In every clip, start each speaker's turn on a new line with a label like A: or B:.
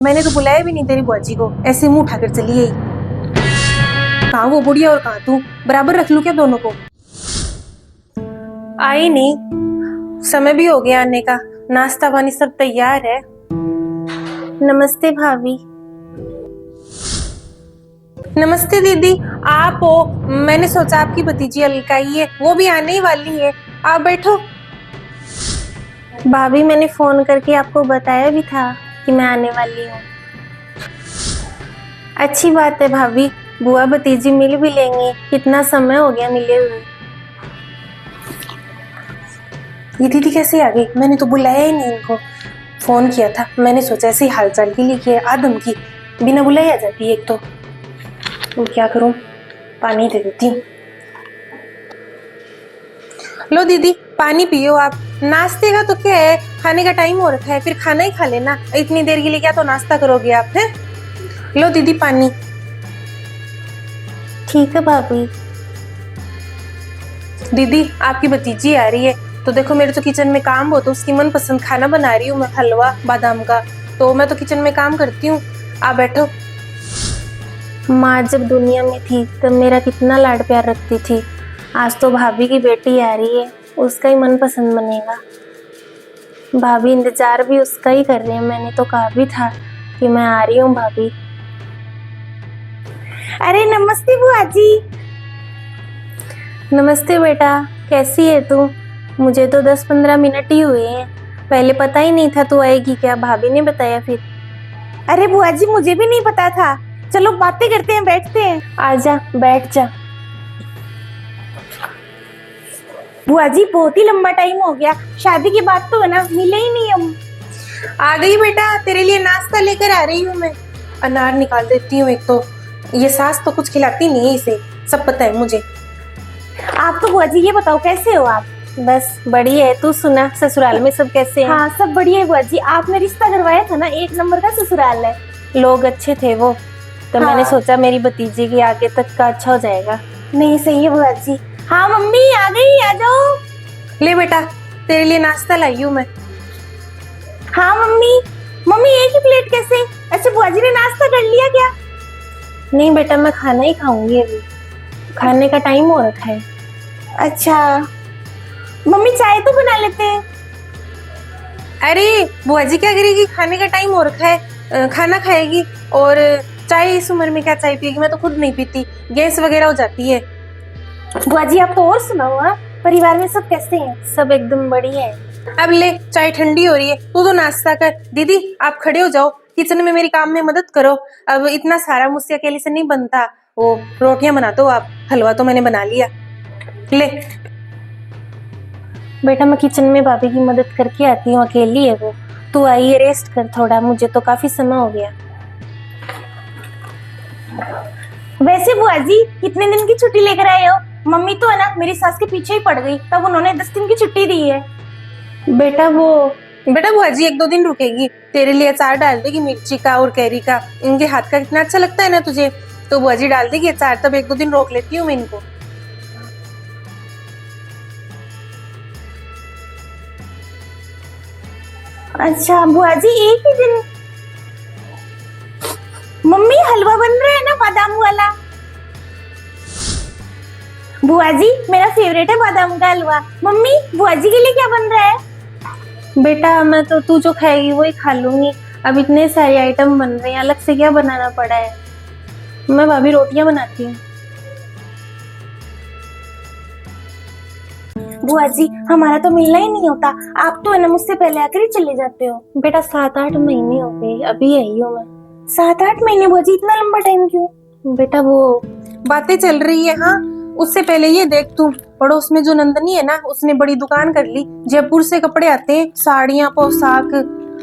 A: मैंने तो बुलाया भी नहीं तेरी बुआ जी को, ऐसे मुंह उठाकर चली गई। कहाँ वो बुढ़िया और कहाँ तू, बराबर रख लूं क्या दोनों को? आई नहीं, समय भी हो गया आने का, नाश्ता पानी सब तैयार है। नमस्ते भाभी। नमस्ते दीदी, आप हो? मैंने सोचा आपकी भतीजी अलका ही है, वो भी आने ही वाली है। आप बैठो। भाभी मैंने फोन करके आपको बताया भी था कि मैं आने वाली हूँ। अच्छी बात है भाभी, बुआ भतीजी मिल भी लेंगे, कितना समय हो गया मिले हुए। ये दीदी कैसे आ गई? मैंने तो बुलाया ही नहीं इनको, फोन किया था, मैंने सोचा ऐसे ही हालचाल के लिए किया, आदम की बिना बुलाए आ जाती है एक तो क्या करूं, पानी दे देती हूँ। लो दीदी पानी पियो आप। नाश्ते का तो क्या है, खाने का टाइम हो रखा है, फिर खाना ही खा लेना, इतनी देर के लिए क्या तो नाश्ता करोगे आप? हैं, लो दीदी पानी। ठीक है भाभी। दीदी आपकी भतीजी आ रही है, तो देखो मेरे तो किचन में काम हो, तो उसकी मनपसंद खाना बना रही हूँ मैं, हलवा बादाम का, तो मैं तो किचन में काम करती हूँ। आप बैठो। माँ जब दुनिया में थी तब मेरा कितना लाड प्यार रखती थी, आज तो भाभी की बेटी आ रही है, उसका ही मनपसंद बनेगा। भाभी इंतजार भी उसका ही कर रही है, मैंने तो कहा भी था कि मैं आ रही हूँ भाभी। अरे नमस्ते बुआ जी। नमस्ते बेटा, कैसी है तू? मुझे तो 10-15 मिनट ही हुए हैं, पहले पता ही नहीं था तू आएगी, क्या भाभी ने बताया फिर? अरे बुआ जी मुझे भी नहीं पता था, चलो बातें करते हैं, बैठते हैं। आजा बैठ जा। बुआ जी बहुत ही लंबा टाइम हो गया, शादी की बात तो है ना, मिले ही नहीं हम। आ गई बेटा, तेरे लिए नाश्ता लेकर आ रही हूँ मैं। अनार निकाल देती हूँ एक तो, ये सास तो कुछ खिलाती नहीं है इसे, सब पता है मुझे। आप तो बुआ जी ये बताओ कैसे हो आप? बस बढ़िया है, तू सुना ससुराल में सब कैसे हैं? हाँ सब बढ़िया है बुआ जी, आपने रिश्ता करवाया था ना, एक नंबर का ससुराल है। लोग अच्छे थे वो, तो हाँ। मैंने सोचा मेरी भतीजी की आगे तक का अच्छा हो जाएगा। नहीं सही है बुआ जी। हाँ मम्मी आ गई, आ जाओ। ले बेटा तेरे लिए नाश्ता लाई हूँ मैं। हाँ मम्मी। मम्मी एक ही प्लेट कैसे? अच्छा बुआ जी ने नाश्ता कर लिया क्या? नहीं बेटा मैं खाना ही खाऊंगी अभी, खाने का टाइम हो रखा है। अच्छा मम्मी चाय तो बना लेते हैं। अरे बुआ जी क्या करेगी, खाने का टाइम हो रखा है, खाना खाएगी, और चाय इस उम्र में क्या चाय पिएगी, मैं तो खुद नहीं पीती, गैस वगैरह हो जाती है। बुआ जी आप तो और सुनाओ, परिवार में सब कैसे हैं? सब एकदम बढ़िया है। अब ले चाय ठंडी हो रही है, तू तो नाश्ता कर। दीदी आप खड़े हो जाओ, किचन में मेरी काम में मदद करो, अब इतना सारा मुझसे अकेले से नहीं बनता। वो रोटियां बना दो आप, हलवा तो मैंने बना लिया। ले बेटा मैं किचन में भाभी की मदद करके आती हूँ, अकेली है वो, तू आई रेस्ट कर थोड़ा, मुझे तो काफी समय हो गया। वैसे बुआ जी कितने दिन की छुट्टी लेकर आए हो? मम्मी तो है ना मेरी सास के पीछे ही पड़ गई, तब उन्होंने 10 दिन की छुट्टी दी है। बेटा बुआ जी 1-2 दिन रुकेगी, तेरे लिए अचार डाल देगी मिर्ची का और कैरी का, इनके हाथ का कितना अच्छा लगता है ना तुझे, तो बुआ जी डाल देगी अचार, तब 1-2 दिन रोक लेती हूँ मैं इनको। अच्छा बुआ जी एक ही दिन? मम्मी हलवा बन रहा है ना बादाम वाला? बुआ जी मेरा फेवरेट है बादाम का हलवा। मम्मी बुआ जी के लिए क्या बन रहा है? बेटा मैं तो तू जो खाएगी वही खा लूंगी, अब इतने सारे आइटम बन रहे हैं, अलग से क्या बनाना पड़ा है, मैं भाभी रोटियां बनाती हूँ। बुआ जी हमारा तो मिलना ही नहीं होता, आप तो है ना मुझसे पहले आकर ही चले जाते हो। बेटा 7-8 महीने हो गए, अभी आई हूँ मैं। 7-8 महीने बुआ जी, इतना लंबा टाइम क्यों? बेटा वो बातें चल रही है। हाँ उससे पहले ये देख, तू पड़ोस में जो नंदनी है ना, उसने बड़ी दुकान कर ली, जयपुर से कपड़े आते हैं, साड़ियाँ पोशाक,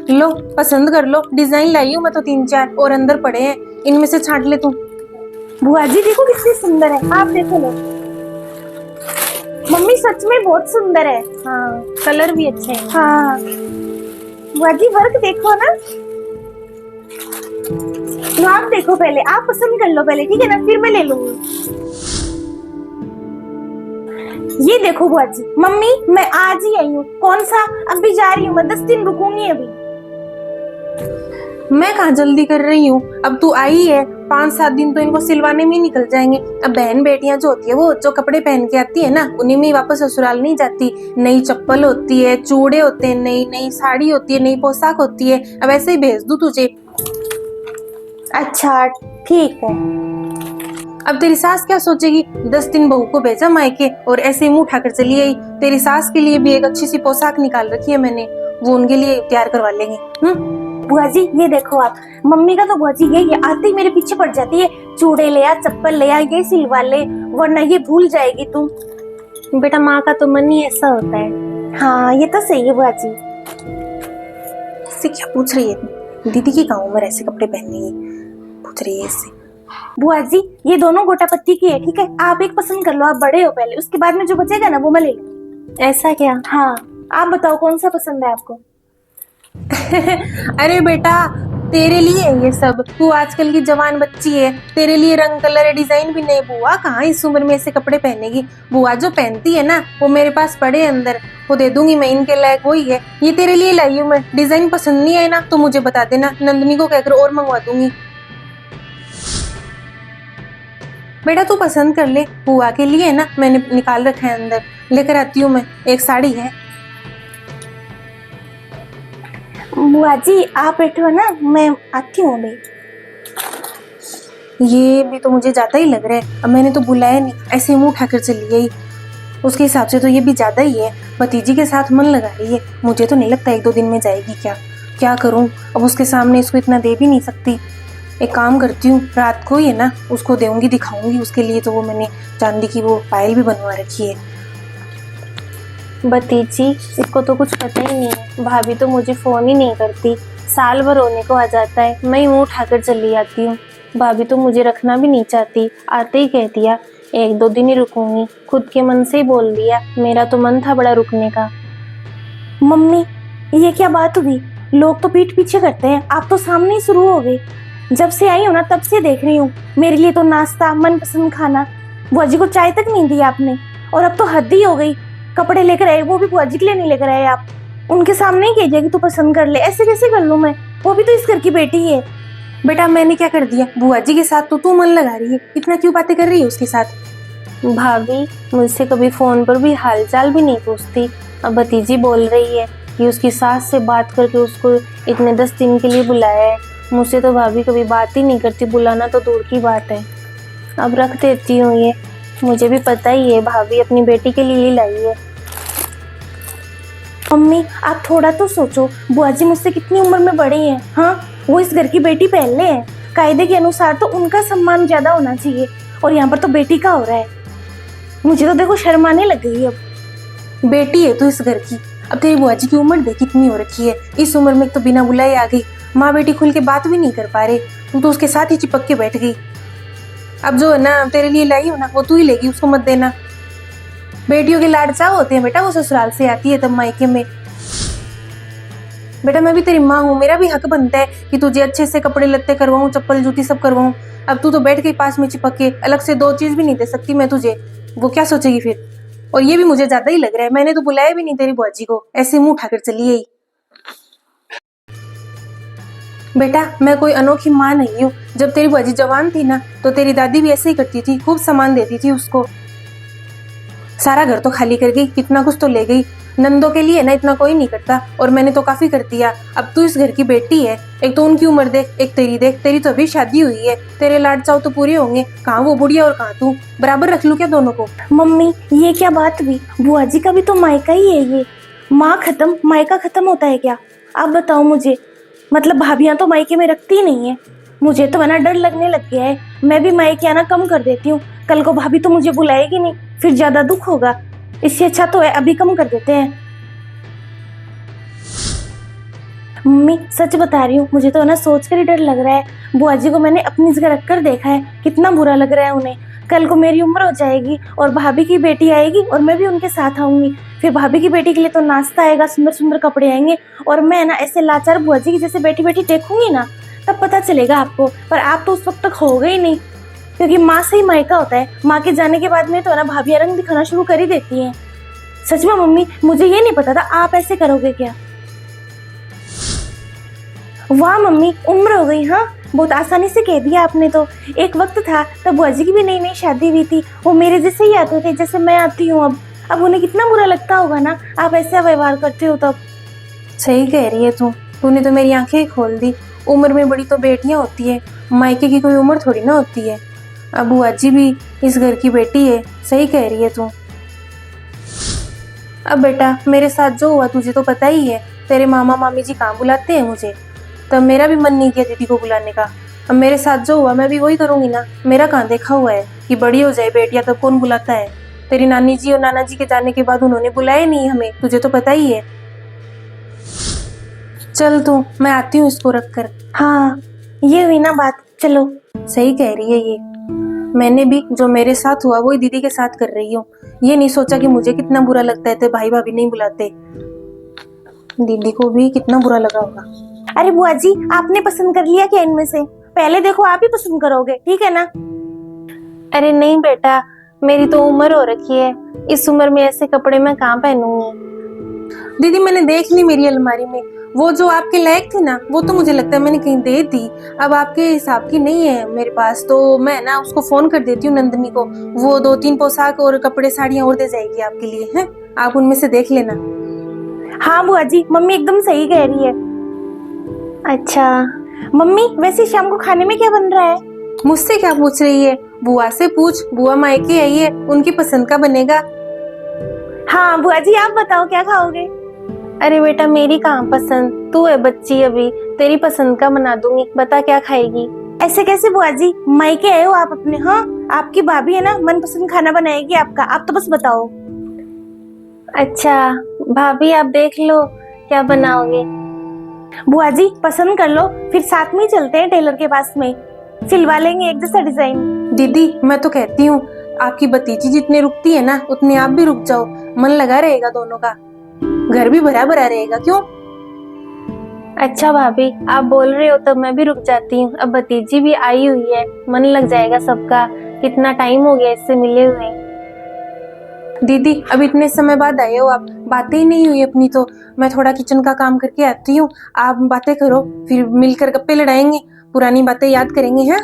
A: लो पसंद कर लो, डिजाइन लाई हूँ मैं तो 3-4 और अंदर पड़े हैं, इनमें से छांट ले तू। बुआ जी देखो कितनी सुंदर है, आप देखो लो। मम्मी सच में बहुत सुंदर है। हाँ कलर भी अच्छे हैं। हाँ बुआ जी वर्क देखो ना, आप देखो पहले, आप पसंद कर लो पहले, ठीक है ना, फिर मैं ले लूंगी। ये देखो बुआ जी, मम्मी मैं आज ही आई हूँ। कौन सा, अभी जा रही हूँ मैं, 10 दिन रुकूंगी अभी। मैं कहाँ जल्दी कर रही हूँ, अब तू आई है, 5-7 दिन तो इनको सिलवाने में ही निकल जाएंगे। अब बहन बेटियां जो होती है वो जो कपड़े पहन के आती है ना, उन्हीं में ही वापस ससुराल नहीं जाती। नई चप्पल होती है, चूड़े होते हैं, नई नई साड़ी होती है, नई पोशाक होती है। अब ऐसे ही भेज दूं तुझे।
B: अच्छा ठीक है।
A: अब तेरी सास क्या सोचेगी, 10 दिन बहू को भेजा मायके और ऐसे ही मुंह उठाकर चली आई। तेरी सास के लिए भी एक अच्छी सी पोशाक निकाल रखी है मैंने, वो उनके लिए तैयार करवा लेंगे।
B: बुआ जी ये देखो आप, मम्मी का तो बुआ जी यही है, आते ही मेरे पीछे पड़ जाती है, चूड़े ले आ, चप्पल ले आ, ये सिलवा ले, वरना ये भूल जाएगी तुम।
A: बेटा माँ का तो मन ही ऐसा होता है।
B: हाँ ये तो सही है बुआ जी।
A: इससे क्या पूछ रही है, दीदी की कहाँ उम्र ऐसे कपड़े पहनने की, पूछ रही है इससे।
B: बुआ जी ये दोनों गोटा पत्ती की है, ठीक है, आप एक पसंद कर लो, आप बड़े हो पहले, उसके बाद में जो बचेगा ना वो मैं ले लूंगी।
A: ऐसा क्या?
B: हाँ आप बताओ कौन सा पसंद है आपको।
A: अरे बेटा तेरे लिए है ये सब, तू आजकल की जवान बच्ची है, तेरे लिए रंग कलर डिजाइन भी नहीं। बुआ कहाँ इस उम्र में ऐसे कपड़े पहनेगी, बुआ जो पहनती है ना वो मेरे पास पड़े अंदर, वो दे दूंगी मैं, इनके लायक वही है। ये तेरे लिए लाई हूँ मैं, डिजाइन पसंद नहीं आए ना तो मुझे बता देना, नंदनी को कहकर और मंगवा दूंगी। बेटा तू पसंद कर ले, बुआ के लिए है ना, मैंने निकाल रखा है अंदर, लेकर आती हूँ मैं। एक साड़ी है।
B: बुआ जी आप बैठो ना, मैं आती हूँ अभी।
A: ये भी तो मुझे ज्यादा ही लग रहा है, अब मैंने तो बुलाया नहीं, ऐसे मुंह उठाकर चली गई। उसके हिसाब से तो ये भी ज्यादा ही है, भतीजी के साथ मन लगा रही है। मुझे तो नहीं लगता 1-2 दिन में जाएगी। क्या करूं, अब उसके सामने इसको इतना दे भी नहीं सकती। एक काम करती हूँ, रात को ही है ना उसको देऊंगी, दिखाऊंगी उसके लिए। तो वो मैंने चांदी की वो पायल भी बनवा रखी है।
B: भतीजी इसको तो कुछ पता ही नहीं है, भाभी तो मुझे फोन ही नहीं करती, साल भर होने को आ जाता है, मैं ही मुंह उठाकर चली जाती हूँ। भाभी तो मुझे रखना भी नहीं चाहती, आते ही कह दिया 1-2 दिन ही रुकूंगी, खुद के मन से ही बोल दिया, मेरा तो मन था बड़ा रुकने का। मम्मी ये क्या बात हुई, लोग तो पीठ पीछे करते हैं, आप तो सामने ही शुरू हो गए। जब से आई हूँ ना तब से देख रही हूँ, मेरे लिए तो नाश्ता, मनपसंद खाना, बुआ जी को चाय तक नहीं दी आपने, और अब तो हद ही हो गई, कपड़े लेकर आए वो भी बुआ जी के लिए नहीं लेकर आए आप, उनके सामने ही कीजिए कि तू पसंद कर ले, ऐसे कैसे कर लूं मैं, वो भी तो इस घर की बेटी है।
A: बेटा मैंने क्या कर दिया, बुआ जी के साथ तो तू मन लगा रही है, इतना क्यों बातें कर रही है उसके साथ।
B: भाभी मुझसे कभी फोन पर भी हालचाल भी नहीं पूछती, अब भतीजी बोल रही है कि उसकी सास से बात करके उसको इतने 10 दिन के लिए बुलाया है। मुझसे तो भाभी कभी बात ही नहीं करती, बुलाना तो दूर की बात है। अब रख देती हूँ ये, मुझे भी पता ही है भाभी अपनी बेटी के लिए ही लाई है। मम्मी आप थोड़ा तो सोचो, बुआ जी मुझसे कितनी उम्र में बड़ी हैं, हाँ वो इस घर की बेटी पहले है, कायदे के अनुसार तो उनका सम्मान ज्यादा होना चाहिए, और यहाँ पर तो बेटी का हो रहा है। मुझे तो देखो शर्म आने लग गई। अब
A: बेटी है तो इस घर की, अब तेरी बुआ जी की उम्र देख कितनी हो रखी है, इस उम्र में तो बिना बुलाए आ गई, माँ बेटी खुल के बात भी नहीं कर पा रहे, तू तो उसके साथ ही चिपक के बैठ गई। अब जो है ना तेरे लिए लाई हो ना वो तू ही लेगी, उसको मत देना। बेटियों के लाड चाव होते हैं बेटा, वो ससुराल से आती है तब मायके में। बेटा मैं भी तेरी माँ हूँ, मेरा भी हक बनता है कि तुझे अच्छे से कपड़े लत्ते करवाऊँ, चप्पल जूती सब करवाऊँ। अब तू तो बैठ गई पास में चिपक के, अलग से 2 चीज भी नहीं दे सकती मैं तुझे, वो क्या सोचेगी फिर। और ये भी मुझे ज्यादा ही लग रहा है, मैंने तो बुलाया भी नहीं तेरी बुआ जी को, ऐसे मुंह उठाकर चली आई। बेटा मैं कोई अनोखी माँ नहीं हूँ, जब तेरी बुआ जी जवान थी ना तो तेरी दादी भी ऐसे ही करती थी, खूब सामान देती थी उसको, सारा घर तो खाली कर गई, कितना कुछ तो ले गई। नंदों के लिए ना इतना कोई नहीं करता, और मैंने तो काफी कर दिया। अब तू इस घर की बेटी है, एक तो उनकी उम्र देख, एक तेरी देख, तेरी तो अभी शादी हुई है, तेरे लाड चाव तो पूरे होंगे, कहाँ वो बुढ़िया और कहाँ तू, बराबर रख लूं क्या दोनों को।
B: मम्मी ये क्या बात हुई, बुआ जी का भी तो मायका ही है ये, माँ खत्म मायका खत्म होता है क्या, आप बताओ मुझे, मतलब भाभियां तो मायके में रखती ही नहीं है। मुझे तो है ना डर लगने लग गया है, मैं भी मायके आना कम कर देती हूँ, कल को भाभी तो मुझे बुलाएगी नहीं, फिर ज्यादा दुख होगा, इससे अच्छा तो है अभी कम कर देते हैं। मम्मी सच बता रही हूँ, मुझे तो है ना सोच कर ही डर लग रहा है, बुआ जी को मैंने अपनी जगह रख कर देखा है, कितना बुरा लग रहा है उन्हें। कल को मेरी उम्र हो जाएगी और भाभी की बेटी आएगी और मैं भी उनके साथ आऊंगी, फिर भाभी की बेटी के लिए तो नाश्ता आएगा, सुंदर सुंदर कपड़े आएंगे, और मैं ना ऐसे लाचार बुआ जी की जैसे बैठी बैठी देखूंगी ना, तब पता चलेगा आपको। पर आप तो उस वक्त तक हो गई नहीं, क्योंकि माँ से ही मायका होता है, माँ के जाने के बाद में तो ना भाभियां रंग दिखाना शुरू कर ही देती हैं। सच में मम्मी मुझे ये नहीं पता था आप ऐसे करोगे क्या।
A: वाह मम्मी, उम्र हो गई। हाँ, बहुत आसानी से कह दिया आपने तो। एक वक्त था तब बुआ जी की भी नई नई शादी हुई थी, वो मेरे जैसे ही आते थे जैसे मैं आती हूँ अब उन्हें कितना बुरा लगता होगा ना आप ऐसा व्यवहार करते हो तब।
B: सही कह रही है तूने तो मेरी आंखें ही खोल दी। उम्र में बड़ी तो बेटियां होती है, मायके की कोई उम्र थोड़ी ना होती है। अब बुआ जी भी इस घर की बेटी है। सही कह रही है तू। अब बेटा मेरे साथ जो हुआ तुझे तो पता ही है। तेरे मामा मामी जी कहाँ बुलाते हैं मुझे, तब मेरा भी मन नहीं किया दीदी को बुलाने का। अब मेरे साथ जो हुआ मैं भी वही करूंगी ना। मेरा कहाँ देखा हुआ है कि बड़ी हो जाए बेटियां तब कौन बुलाता है। तेरी नानी जी और नाना जी के जाने के बाद उन्होंने बुलाया नहीं हमें, तुझे तो पता ही है। चल तू, मैं आती हूँ इसको रख कर।
A: हाँ, ये हुई ना बात। चलो।
B: सही कह रही है ये। मैंने भी जो मेरे साथ हुआ वही दीदी के साथ कर रही हूँ। ये नहीं सोचा कि मुझे कितना बुरा लगता है ते भाई भाभी नहीं बुलाते। दीदी को भी कितना बुरा लगा होगा।
A: अरे बुआ जी, आपने पसंद कर लिया क्या इनमें से? पहले देखो, आप ही पसंद करोगे, ठीक है ना?
B: अरे नहीं बेटा, मेरी तो उम्र हो रखी है। इस उम्र में ऐसे कपड़े मैं कहाँ पहनूंगी।
A: दीदी मैंने देख ली मेरी अलमारी में, वो जो आपके लायक थी ना वो तो मुझे लगता है मैंने कहीं दे दी। अब आपके हिसाब की नहीं है मेरे पास, तो मैं ना उसको फोन कर देती हूँ नंदनी को। वो 2-3 पोशाक और कपड़े साड़ियाँ और दे जाएगी आपके लिए। हैं, आप उनमें से देख लेना। हाँ बुआ जी, मम्मी एकदम सही कह रही है।
B: अच्छा
A: मम्मी, वैसे शाम को खाने में क्या बन रहा है? मुझसे क्या पूछ रही है? बुआ से पूछ, बुआ मायके आई है, उनकी पसंद का बनेगा। हाँ बुआ जी, आप बताओ क्या खाओगे?
B: अरे बेटा मेरी कहाँ पसंद, तू है बच्ची अभी, तेरी पसंद का बना दूंगी। बता क्या खाएगी।
A: ऐसे कैसे बुआ जी, मायके आए हो आप अपने। हाँ, आपकी भाभी है ना, मनपसंद खाना बनाएगी आपका, आप तो बस बताओ।
B: अच्छा भाभी आप देख लो क्या बनाओगे।
A: बुआ जी पसंद कर लो, फिर साथ में ही चलते हैं टेलर के पास में, सिलवा लेंगे एक जैसा डिजाइन। दीदी मैं तो कहती हूँ आपकी भतीजी जितने रुकती है ना उतने आप भी रुक जाओ, मन लगा रहेगा दोनों का, घर भी भरा भरा रहेगा। क्यों?
B: अच्छा भाभी आप बोल रहे हो तो मैं भी रुक जाती हूँ। अब भतीजी भी आई हुई है, मन लग जाएगा सबका। कितना टाइम हो गया इससे मिले हुए।
A: दीदी अब इतने समय बाद आए हो आप, बातें ही नहीं हुई अपनी तो। मैं थोड़ा किचन का काम करके आती हूँ, आप बातें करो, फिर मिलकर गप्पे लड़ाएंगे, पुरानी बातें याद करेंगे। हैं?